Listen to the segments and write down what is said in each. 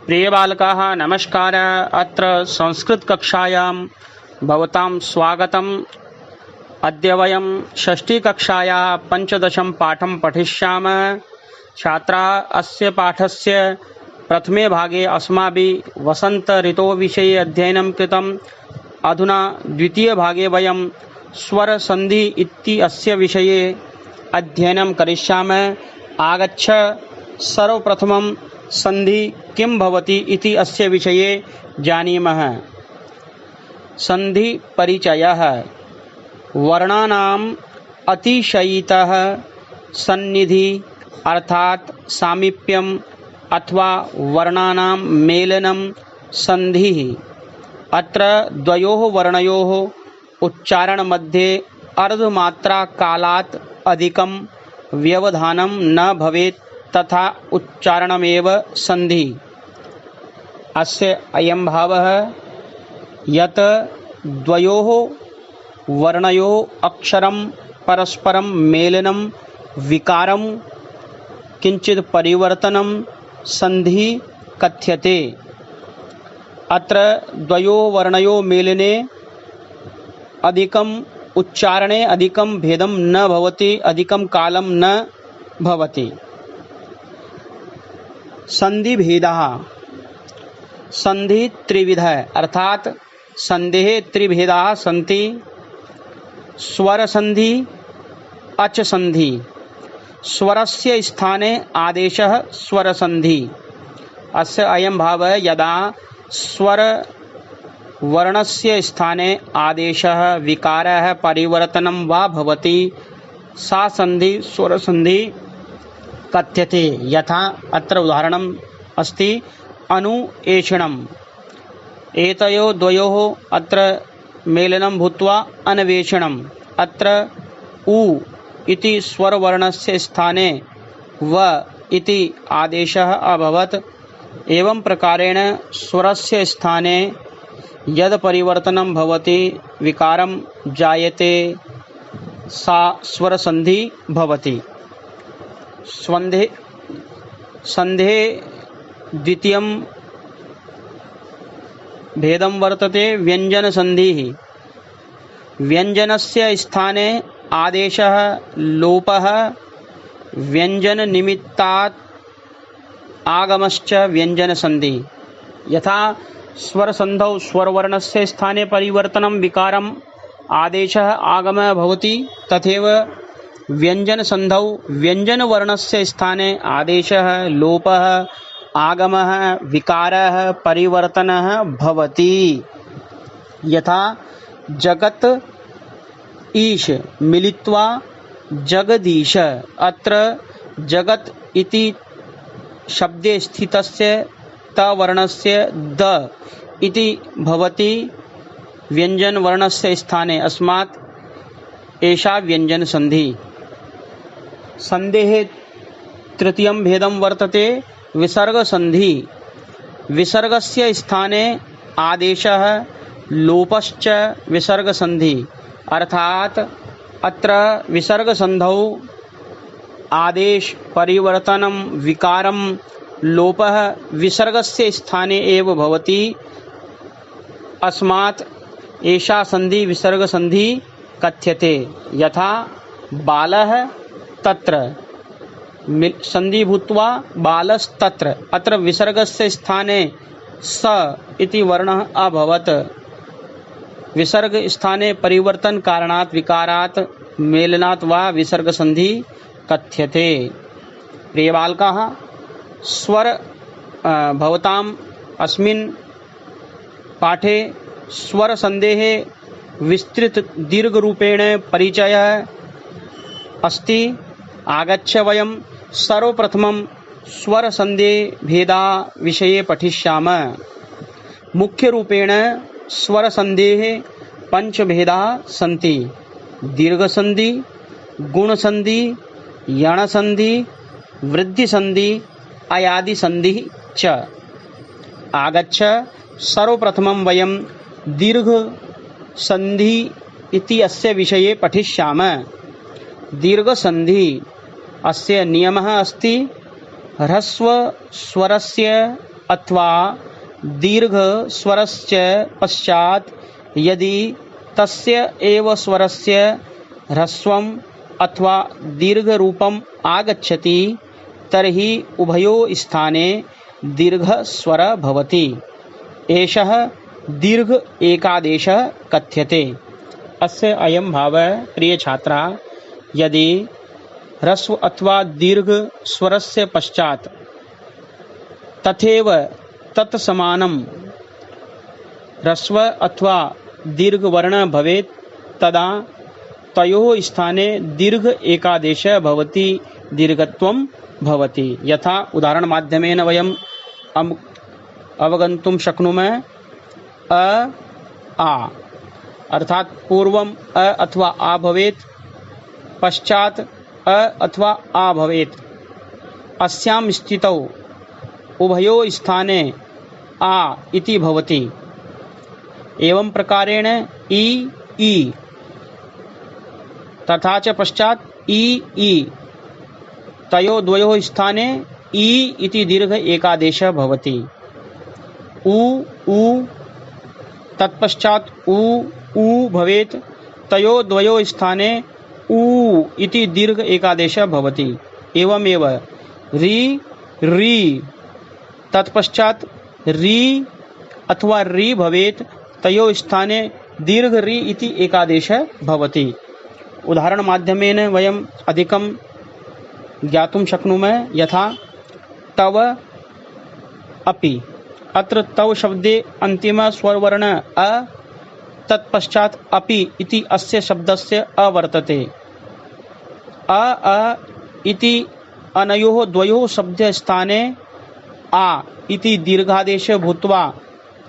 प्रिय बालकाः नमस्कार। अत्र संस्कृतकक्षायां भवतां स्वागतम्। अद्य वयं षष्ठीकक्षायाः पञ्चदशं पाठं पठिष्यामः। छात्राः अस्य पाठस्य प्रथमे भागे अस्माभिः वसन्त ऋतोः विषये अध्ययनं कृतम्। अधुना द्वितीयभागे वयं स्वरसन्धि इत्यस्य विषये अध्ययनं करिष्यामः। आगच्छ सर्वप्रथमं संधि किं भवति इति अस्य विषये जानीमः। संधि परिचयः। वर्णानाम् अतिशयितः सन्निधि अर्थात सामीप्यम अथवा वर्णानां मेलनं संधिः। अत्र द्वयोः वर्णयोः उच्चारणमध्ये अर्धमात्रा कालात् अधिकं व्यवधानं न भवेत् तथा उच्चारणमेव संधि। अस्य अयं भावः यत् द्वयोः वर्णयोः अक्षरं परस्परं मेलनं विकारं किंचित् परिवर्तनं संधि कथ्यते। अत्र द्वयोः वर्णयोः मेलने अधिकम् उच्चारणे अधिकं भेदं न भवति, अधिकं कालं न भवति। संधि भेदः। संधि त्रिविधः अर्थात संधेः त्रिभेदाः सन्ति। स्वर संधि, अच संधि। स्वरस्य स्थाने आदेशः स्वर संधि। अस्य अयं भावः यदा स्वर वर्णस्य स्थाने आदेशः विकारः परिवर्तनं वा भवति सा संधि स्वर संधि कथ्यते। यथा अत्र उदाहरणम् अस्ति अनु एषणम्। एतयोः द्वयोः अत्र मेलनं भूत्वा अन्वेषणम्। अत्र उ इति स्वरवर्णस्य स्थाने व इति आदेशः अभवत्। एवं प्रकारेण स्वरस्य स्थाने यद् परिवर्तनं भवति, विकारं जायते, सा स्वरसन्धि भवति। संधेः द्वितीयं भेदं वर्तते व्यञ्जनसन्धिः। व्यञ्जनस्य स्थाने आदेशः लोपः व्यञ्जननिमित्तात् आगमश्च व्यञ्जनसन्धि। यथा स्वरसन्धौ स्वरवर्णस्य स्थाने परिवर्तनं विकारम् आदेशः आगमः भवति, तथैव व्यञ्जनसन्धौ व्यञ्जनवर्णस्य स्थाने आदेशः लोपः आगमः विकारः परिवर्तनः भवति। यथा जगत् ईश मिलित्वा जगदीश। अत्र जगत् इति शब्दे स्थितस्य तवर्णस्य द इति भवति व्यञ्जनवर्णस्य स्थाने, अस्मात् एषा व्यञ्जनसन्धि। संधेः तृतीयं भेदं वर्तते विसर्गसन्धि। विसर्गस्य स्थाने आदेशः लोपश्च विसर्गसन्धि। अर्थात अत्र विसर्गसन्धौ आदेश परिवर्तनं विकारं लोपः विसर्गस्य स्थाने एव भवति, अस्मात् एषा संधि विसर्गसन्धि कथ्यते। यथा बालः तत्र संधि भूत्वा बालस्तत्र। अत्र विसर्गस्य स्थाने स इति वर्णः अभवत्। विसर्ग स्थाने परिवर्तन कारणात् विकारात् मेलनात् वा विसर्गसन्धि कथ्यते। प्रिय बालकाः, स्वर भवताम् अस्मिन् पाठे स्वरसन्धेः विस्तृत दीर्घरूपेण परिचयः अस्ति। आगच्छ वयं सर्वप्रथमं स्वरसन्धेः भेदाः विषये पठिष्यामः। मुख्यरूपेण स्वरसन्धेः पञ्चभेदाः सन्ति। दीर्घसन्धि, गुणसन्धि, यणसन्धि, वृद्धिसन्धि, अयादिसन्धिः च। आगच्छ सर्वप्रथमं वयं दीर्घसन्धि इति अस्य विषये पठिष्यामः। दीर्घसन्धि अस्य नियमः अस्ति ह्रस्व स्वरस्य अथवा दीर्घ स्वरस्य पश्चात् यदि तस्य एव स्वरस्य ह्रस्वम् अथवा दीर्घ रूपम् आगच्छति तर्हि उभयोः स्थाने दीर्घ स्वर भवति। एषः दीर्घ एकादेशः कथ्यते। अस्य अयं भावः प्रिय छात्रा, यदि ह्रस्व अथवा दीर्घ स्वरस्य पश्चात् तथैव तत्समानं ह्रस्व अथवा दीर्घ वर्ण भवेत् तदा तयोः स्थाने दीर्घ एकादेशः भवति, दीर्घत्वं भवति। यथा उदाहरणमाध्यमेन वयम् अवगन्तुं शक्नुमः। अ आ अर्थात पूर्वम अ अथवा आ भवेत्, पश्चात् अ अथवा आ भवेत्। अस्यां स्थितौ उभयोः स्थाने आ इति भवति। एवं प्रकारेण ई तथा च पश्चात् ई तयोः द्वयोः स्थाने ई इति दीर्घ एकादेशः भवति। उ तत्पश्चात् उ भवेत्, तयोः द्वयोः स्थाने उ इति दीर्घ एकादेशः भवति। एवमेव री तत्पश्चात् री अथवा री भवेत्, तयोः स्थाने दीर्घ री इति एकादेशः भवति। उदाहरणमाध्यमेन वयम् अधिकं ज्ञातुं शक्नुमः। यथा तव अपि, अत्र तव शब्दे अन्तिमः स्वरवर्ण अ, तत्पश्चात् अपि इति अस्य शब्दस्य अ वर्तते। अ इति अनयोः द्वयोः शब्दस्थाने आ इति दीर्घादेशः भूत्वा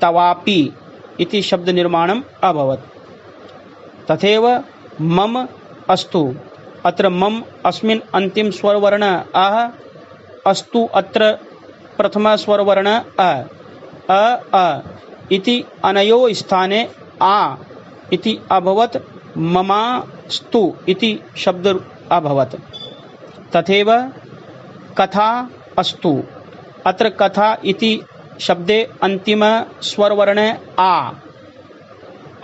तवापि इति शब्दनिर्माणम् अभवत्। तथैव मम अस्तु, अत्र मम अस्मिन् अन्तिम स्वरवर्ण अः, अस्तु अत्र प्रथम स्वरवर्ण अ इति अनयोः स्थाने आ इति अभवत्, ममास्तु इति शब्द अभवत्। तथैव कथा अस्तु, अत्र कथा इति शब्दे अंतिम स्वरवर्ण आ,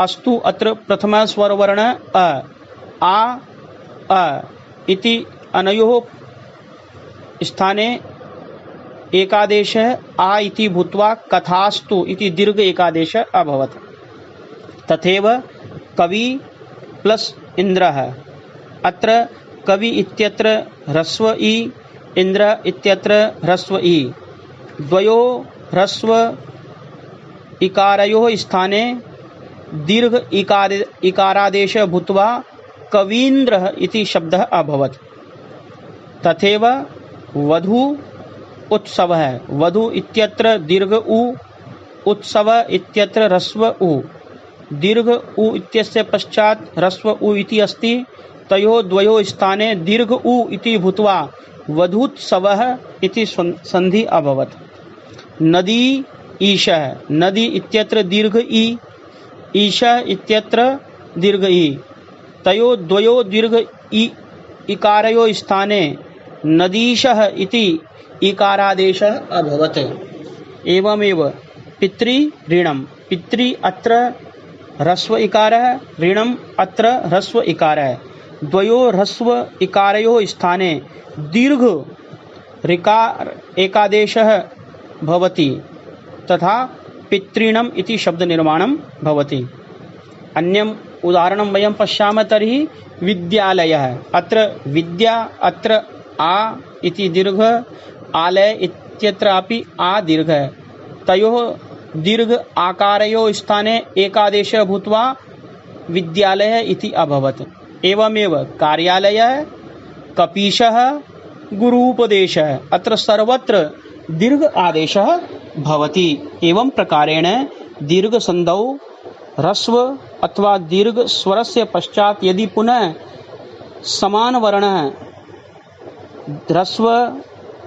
अस्तु अत्र प्रथम स्वरवर्ण आ इति अनयोः स्थाने एकादेशः आ इति भूत्वा कथास्तु इति दीर्घ एकादेशः अभवत्। तथैव कवि प्लस इन्द्रः, अत्र कवि इत्यत्र ह्रस्व ई, इन्द्र इत्यत्र ह्रस्व ई, द्वयोः ह्रस्व इकारयोः स्थाने दीर्घ इकारादेशः भूत्वा कवीन्द्रः इति शब्दः अभवत्। तथैव वधू उत्सवः, वधू इत्यत्र दीर्घ उ, उत्सव इत्यत्र ह्रस्व उ, दीर्घ उ इत्यस्य पश्चात् ह्रस्व उ इति अस्ति, तयोः द्वयोः स्थाने दीर्घ उ इति भूत्वा वधूत्सवः इति संधि अभवत्। नदी ईशः, नदी इत्यत्र दीर्घ ई, ईशः इत्यत्र दीर्घ ई, तयोः द्वयोः दीर्घ इकारयोः स्थाने नदीशः इति इकारादेशः अभवत्। एवमेव पितृ ऋणम्, पितृ अत्र ह्रस्व इकारः, ऋणम् अत्र ह्रस्व इकारः, द्वयोः ह्रस्व इकारयोः स्थाने दीर्घ ऋकार एकादेशः भवति, तथा पितॄणाम् इति शब्दनिर्माणं भवति। अन्यम् उदाहरणं वयं पश्यामः तर्हि विद्यालयः, अत्र विद्या अत्र आ इति दीर्घ, आलय इत्यत्रापि आ दीर्घ, तयोः दीर्घ आकारयोः स्थाने एकादेशः भूत्वा विद्यालयः इति अभवत्। एवमेव कार्यालयः, कपीशः, गुरूपदेशः, अत्र सर्वत्र दीर्घ आदेशः भवति। एवं प्रकारेण दीर्घ संधौ ह्रस्व अथवा दीर्घ स्वरस्य पश्चात् यदि पुनः समान वर्णः ह्रस्व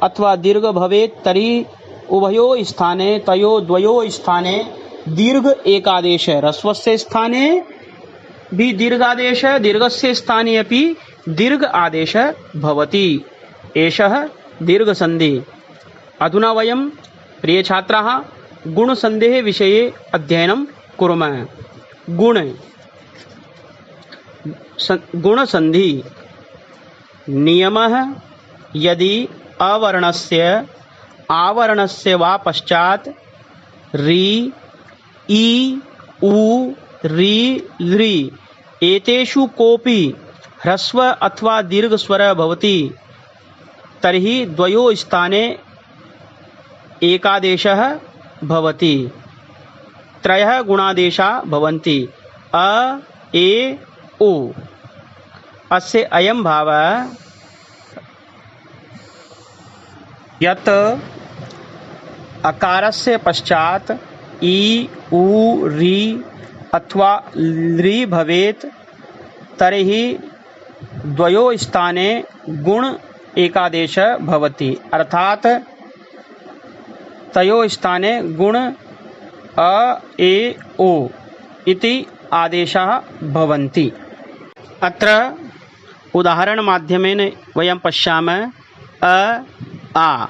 अथवा दीर्घ भवेत् तर्हि उभयोः स्थाने, तयोः द्वयोः स्थाने दीर्घ एकादेश, ह्रस्वस्य स्थाने भी दीर्घादेश, दीर्घस्य स्थाने अपि दीर्घ आदेश भवति। एषः दीर्घ संधि। अधुना वयं प्रिय छात्राः, गुणसन्धेः विषये अध्ययनं कुर्मः। गुणसन्धि नियमः यदि अवर्णस्य आवर्णस्य वा पश्चात् रि इ उ रि लृ एतेषु कोऽपि ह्रस्व अथवा दीर्घस्वरः भवति तर्हि द्वयोः स्थाने एकादेशः भवति। त्रयः गुणादेशाः भवन्ति अ ए ओ। अस्य अयं भावः यत् अकारस्य पश्चात् इ उ रि अथवा लृ भवेत् तर्हि द्वयोः स्थाने गुण एकादेशः भवति, अर्थात तयोः स्थाने गुण अ ए ओ इति आदेशाः भवन्ति। अत्र उदाहरणमाध्यमेन वयं पश्यामः अ आ,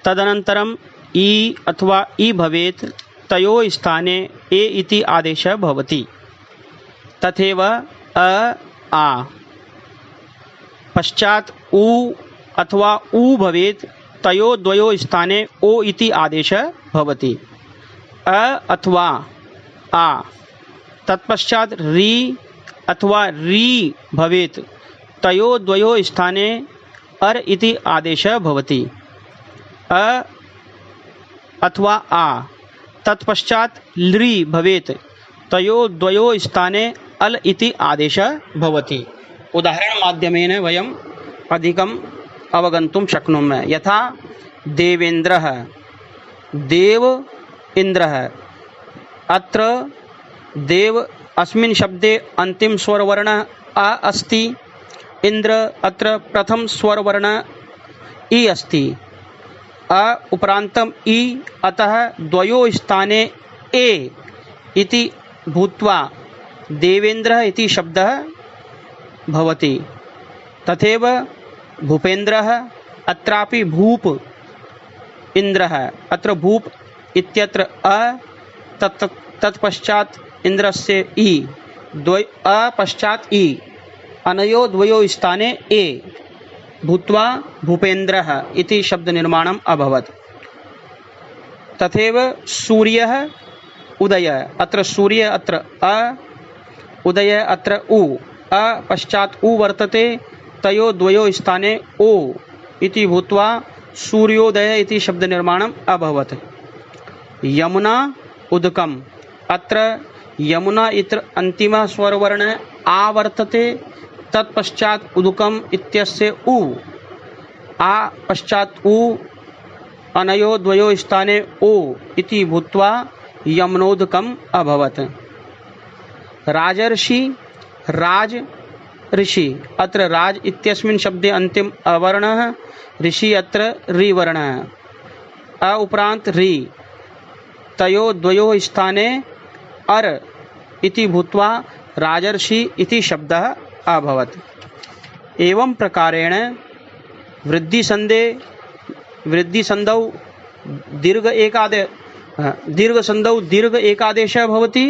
तदनन्तरम् इ अथवा इ भवेत् तयोः स्थाने ए इति आदेशः भवति। तथैव अ आ पश्चात् उ अथवा उ भवेत् तयोः द्वयोः स्थाने ओ इति आदेशः भवति। अ अथवा आ तत्पश्चात् रि अथवा री भवेत् तयोः द्वयोः स्थाने अर इति आदेशः भवति। अ अथवा आ तत्पश्चात् लृ भवेत् तयोः द्वयोः स्थाने अल इति आदेशः भवति। उदाहरणमाध्यमेन वयम् अधिकम् अवगन्तुं शक्नुमः। यथा देवेन्द्रः, देव इन्द्रः। अत्र देव अस्मिन् शब्दे अन्तिम स्वरवर्णः अ अस्ति। इन्द्र अत्र प्रथम स्वरवर्णः इ अस्ति। अ उपरान्तं इ, अतः द्वयोः स्थाने ए इति भूत्वा देवेन्द्रः इति शब्दः भवति। तथैव भूपेन्द्रः, अत्रापि भूप इन्द्रः। अत्र भूप इत्यत्र अ तत्पश्चात् इन्द्रस्य इ, अ पश्चात् इ, अनयोः द्वयोः स्थाने ए भूत्वा भूपेन्द्रः इति शब्दनिर्माणम् अभवत्। तथैव सूर्यः, उदयः। अत्र सूर्य अत्र अ, उदय अत्र उ, अ पश्चात् उ वर्तते, तयोः द्वयोः स्थाने ओ इति भूत्वा सूर्योदय इति शब्दनिर्माणम् अभवत्। यमुना उदकम्। अत्र यमुना इत्र अन्तिमः स्वरवर्णः आ वर्तते, तत्पश्चात् उदकम् इत्यस्य उ, आ पश्चात् उ, अनयोः द्वयोः स्थाने ओ इति भूत्वा यमुनोदकम् अभवत्। राजर्षि, राज ऋषि। अत्र राज इत्यस्मिन् शब्दे अन्तिम अवर्णः, ऋषि अत्र रि वर्णः। अ उपरांत रि, तयोः द्वयोः स्थाने अर इति भूत्वा राजर्षि इति शब्दः अभवत्। एवं प्रकारेण वृद्धिसन्धौ दीर्घसन्धौ दीर्घ एकादेशः भवति।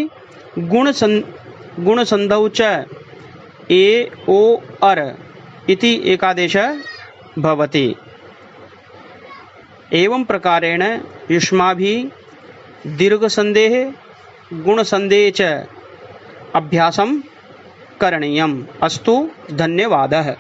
गुणसन्धौ च ए ओ अर इति एकादेशः भवति। एवं प्रकारेण युष्माभिः दीर्घसन्धेः गुणसन्धेः च अभ्यासं करणीयम्। अस्तु, धन्यवादः।